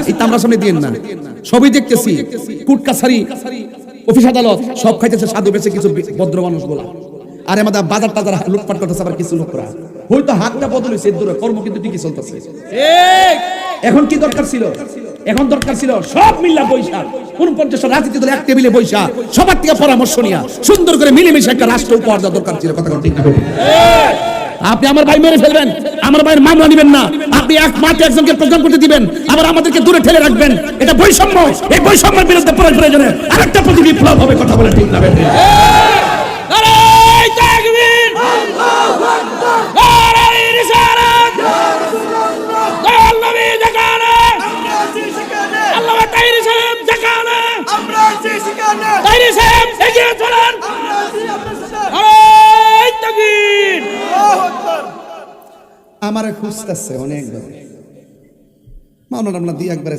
এই তামরা সামনে দিয়েন না, সবই দেখতেছি, কোর্ট কাছারি অফিস আদালত সব খাইতেছে সাধু বেশে কিছু ভদ্র মানুষ গুলা, আর আমাদের বাজার টাজার লুটপাট করতেছে আবার কিছু লোকরা। হয়তো হাতটা বদল হয়েছে, দূরে কর্ম কিন্তু ঠিকই চলতেছে। এখন কি দরকার ছিল? এখন দরকার ছিল সব মিল্লা বৈশা 49 রাজনীতি দল এক টেবিলে বৈশা সবার থেকে পরামর্শ নিয়া সুন্দর করে মিলেমিশে একটা রাষ্ট্র উপহার দেওয়া দরকার ছিল। কথা ঠিক না? আপনি আমার ভাই মেরে ফেলবেন, আমার ভাইয়ের মামলা নিবেন না, আপনি এক মাঠে একজনকে প্রোগ্রাম করতে দিবেন, আবার আমাদেরকে দূরে ঠেলে রাখবেন, এটা বৈষম্য। এই বৈষম্যের বিরুদ্ধে প্রয়োজনে আরেকটা প্রতি বিপ্লব হবে। কথা বলে ঠিক না? আমার খুঁজতেছে অনেক মাওলানা দিয়ে একবারে